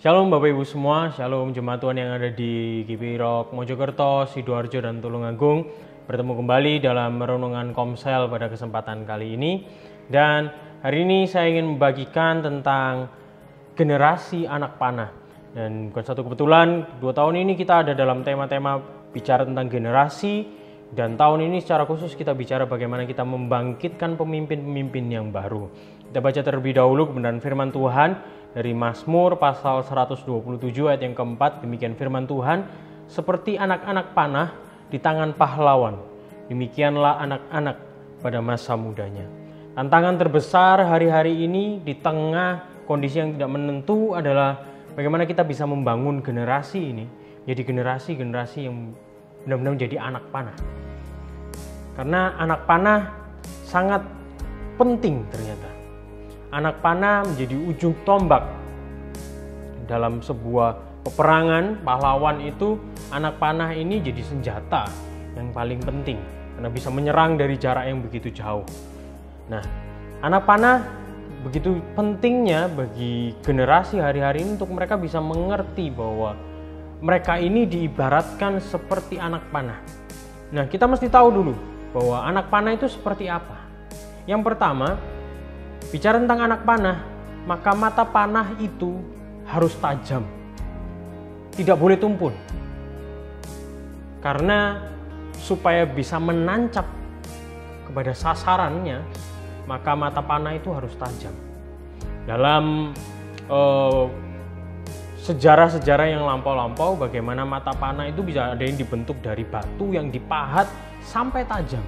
Shalom Bapak Ibu semua, Shalom Jemaat Tuhan yang ada di GPI Rock Mojokerto, Sidoarjo, dan Tulungagung. Bertemu kembali dalam renungan Komsel pada kesempatan kali ini. Dan hari ini saya ingin membagikan tentang generasi anak panah. Dan bukan satu kebetulan, 2 tahun ini kita ada dalam tema-tema bicara tentang generasi. Dan tahun ini secara khusus kita bicara bagaimana kita membangkitkan pemimpin-pemimpin yang baru. Kita baca terlebih dahulu kebenaran firman Tuhan dari Mazmur pasal 127 ayat yang keempat. Demikian firman Tuhan, seperti anak-anak panah di tangan pahlawan, demikianlah anak-anak pada masa mudanya. Tantangan terbesar hari-hari ini di tengah kondisi yang tidak menentu adalah bagaimana kita bisa membangun generasi ini jadi generasi-generasi yang benar-benar menjadi anak panah. Karena anak panah sangat penting ternyata. Anak panah menjadi ujung tombak dalam sebuah peperangan. Pahlawan itu, anak panah ini jadi senjata yang paling penting karena bisa menyerang dari jarak yang begitu jauh. Nah, anak panah begitu pentingnya bagi generasi hari-hari ini untuk mereka bisa mengerti bahwa mereka ini diibaratkan seperti anak panah. Nah, kita mesti tahu dulu bahwa anak panah itu seperti apa. Yang pertama, bicara tentang anak panah, maka mata panah itu harus tajam. Tidak boleh tumpul. Karena supaya bisa menancap kepada sasarannya, maka mata panah itu harus tajam. Dalam sejarah-sejarah yang lampau-lampau, bagaimana mata panah itu bisa ada yang dibentuk dari batu yang dipahat sampai tajam.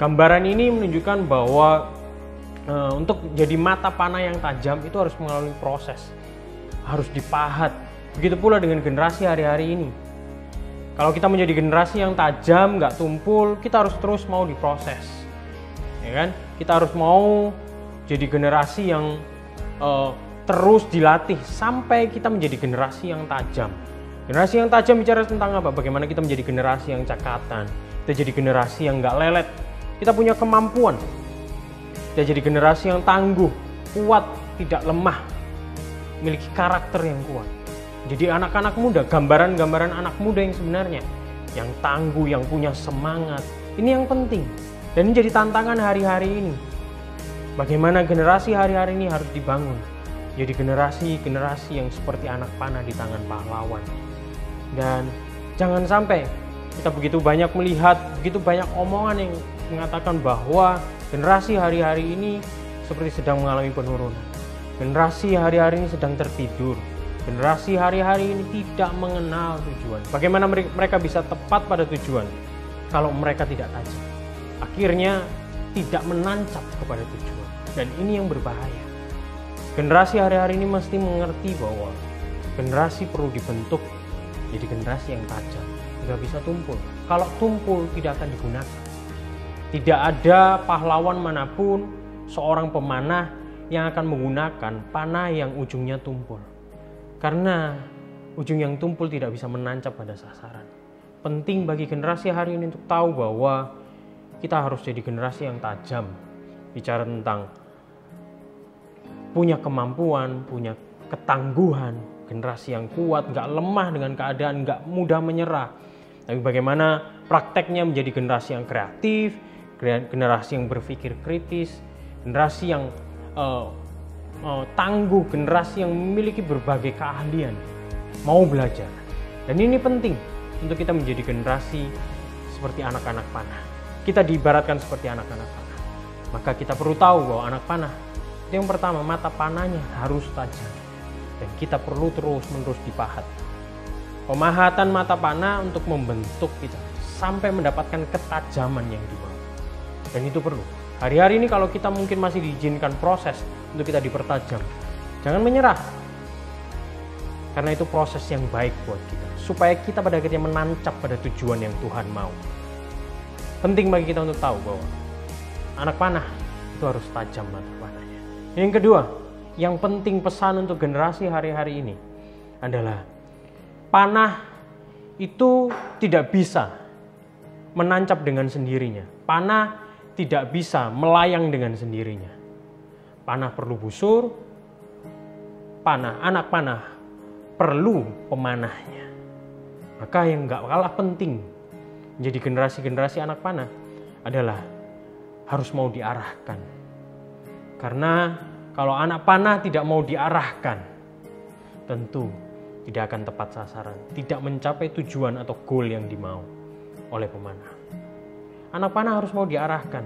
Gambaran ini menunjukkan bahwa untuk jadi mata panah yang tajam itu harus melalui proses, harus dipahat. Begitu pula dengan generasi hari-hari ini. Kalau kita menjadi generasi yang tajam, nggak tumpul, kita harus terus mau diproses, ya kan? Kita harus mau jadi generasi yang terus dilatih sampai kita menjadi generasi yang tajam. Generasi yang tajam bicara tentang apa? Bagaimana kita menjadi generasi yang cakatan, kita jadi generasi yang nggak lelet, kita punya kemampuan. Kita jadi generasi yang tangguh, kuat, tidak lemah, memiliki karakter yang kuat. Jadi anak-anak muda, gambaran-gambaran anak muda yang sebenarnya, yang tangguh, yang punya semangat. Ini yang penting. Dan ini jadi tantangan hari-hari ini. Bagaimana generasi hari-hari ini harus dibangun. Jadi generasi-generasi yang seperti anak panah di tangan pahlawan. Dan jangan sampai kita begitu banyak melihat, begitu banyak omongan yang mengatakan bahwa generasi hari-hari ini seperti sedang mengalami penurunan. Generasi hari-hari ini sedang tertidur. Generasi hari-hari ini tidak mengenal tujuan. Bagaimana mereka bisa tepat pada tujuan kalau mereka tidak tajam? Akhirnya tidak menancap kepada tujuan. Dan ini yang berbahaya. Generasi hari-hari ini mesti mengerti bahwa generasi perlu dibentuk jadi generasi yang tajam. Tidak bisa tumpul. Kalau tumpul tidak akan digunakan. Tidak ada pahlawan manapun, seorang pemanah yang akan menggunakan panah yang ujungnya tumpul. Karena ujung yang tumpul tidak bisa menancap pada sasaran. Penting bagi generasi hari ini untuk tahu bahwa kita harus jadi generasi yang tajam. Bicara tentang punya kemampuan, punya ketangguhan, generasi yang kuat, gak lemah dengan keadaan, gak mudah menyerah. Tapi bagaimana prakteknya menjadi generasi yang kreatif, generasi yang berpikir kritis, generasi yang tangguh, generasi yang memiliki berbagai keahlian, mau belajar. Dan ini penting untuk kita menjadi generasi seperti anak-anak panah. Kita diibaratkan seperti anak-anak panah. Maka kita perlu tahu bahwa anak panah, yang pertama mata panahnya harus tajam. Dan kita perlu terus-menerus dipahat. Pemahatan mata panah untuk membentuk kita sampai mendapatkan ketajaman yang dimau. Dan itu perlu. Hari-hari ini kalau kita mungkin masih diizinkan proses untuk kita dipertajam, jangan menyerah. Karena itu proses yang baik buat kita. Supaya kita pada akhirnya menancap pada tujuan yang Tuhan mau. Penting bagi kita untuk tahu bahwa anak panah itu harus tajam mata panahnya. Yang kedua, yang penting pesan untuk generasi hari-hari ini adalah panah itu tidak bisa menancap dengan sendirinya. Panah tidak bisa melayang dengan sendirinya. Panah perlu busur, anak panah perlu pemanahnya. Maka yang gak kalah penting menjadi generasi-generasi anak panah adalah harus mau diarahkan. Karena kalau anak panah tidak mau diarahkan, tentu tidak akan tepat sasaran, tidak mencapai tujuan atau goal yang dimau oleh pemanah. Anak panah harus mau diarahkan.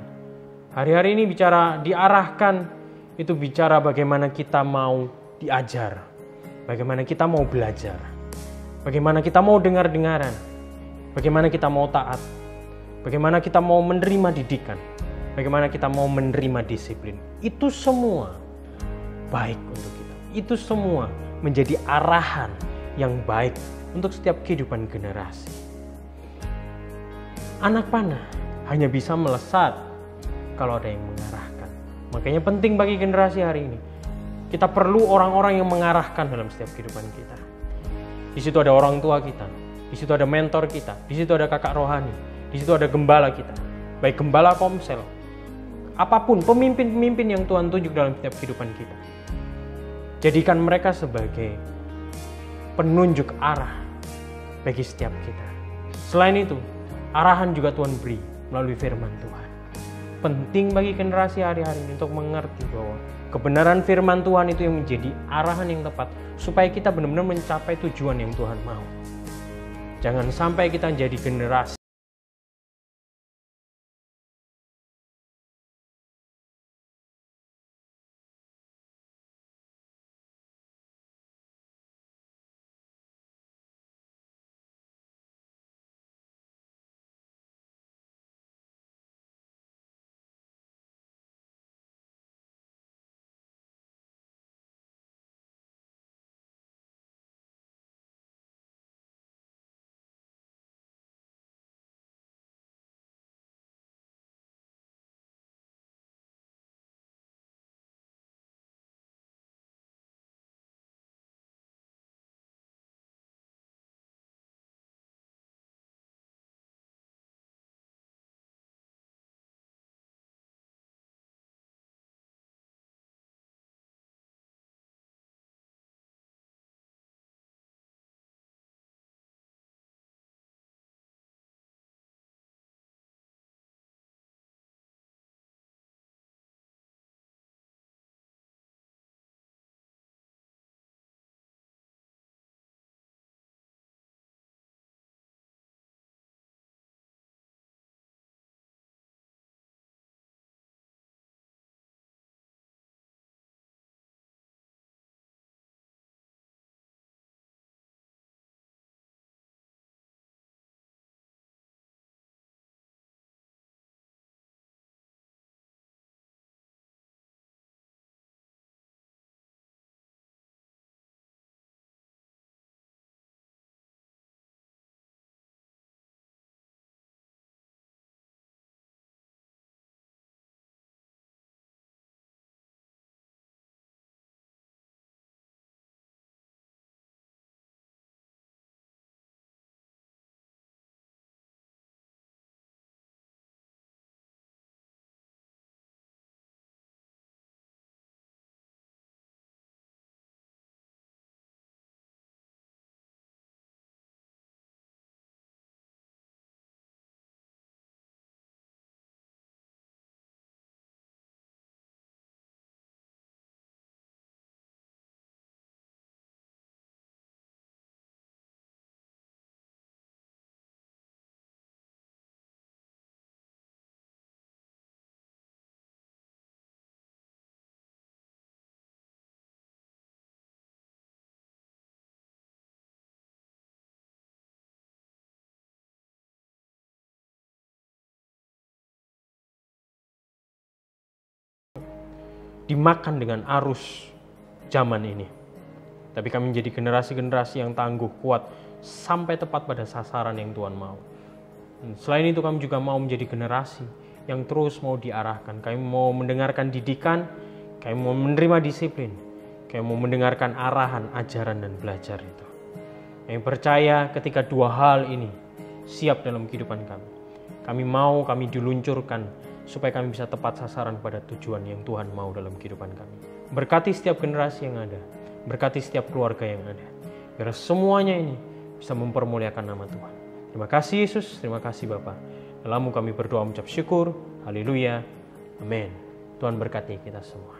Hari-hari ini bicara diarahkan, itu bicara bagaimana kita mau diajar, bagaimana kita mau belajar, bagaimana kita mau dengar-dengaran, bagaimana kita mau taat, bagaimana kita mau menerima didikan, bagaimana kita mau menerima disiplin. Itu semua baik untuk kita. Itu semua menjadi arahan yang baik untuk setiap kehidupan generasi. Anak panah hanya bisa melesat kalau ada yang mengarahkan. Makanya penting bagi generasi hari ini, kita perlu orang-orang yang mengarahkan dalam setiap kehidupan kita. Di situ ada orang tua kita, di situ ada mentor kita, di situ ada kakak rohani, di situ ada gembala kita, baik gembala komsel, apapun pemimpin-pemimpin yang Tuhan tunjuk dalam setiap kehidupan kita. Jadikan mereka sebagai penunjuk arah bagi setiap kita. Selain itu, arahan juga Tuhan beri melalui firman Tuhan. Penting bagi generasi hari-hari ini untuk mengerti bahwa kebenaran firman Tuhan itu yang menjadi arahan yang tepat supaya kita benar-benar mencapai tujuan yang Tuhan mau. Jangan sampai kita jadi generasi dimakan dengan arus zaman ini. Tapi kami menjadi generasi-generasi yang tangguh, kuat, sampai tepat pada sasaran yang Tuhan mau. Dan selain itu kami juga mau menjadi generasi yang terus mau diarahkan. Kami mau mendengarkan didikan, kami mau menerima disiplin, kami mau mendengarkan arahan, ajaran, dan belajar itu. Kami percaya ketika dua hal ini siap dalam kehidupan kami, kami diluncurkan supaya kami bisa tepat sasaran pada tujuan yang Tuhan mau dalam kehidupan kami. Berkati setiap generasi yang ada, berkati setiap keluarga yang ada. Biar semuanya ini bisa mempermuliakan nama Tuhan. Terima kasih Yesus, terima kasih Bapa. Dalam-Mu kami berdoa mengucap syukur. Haleluya. Amin. Tuhan berkati kita semua.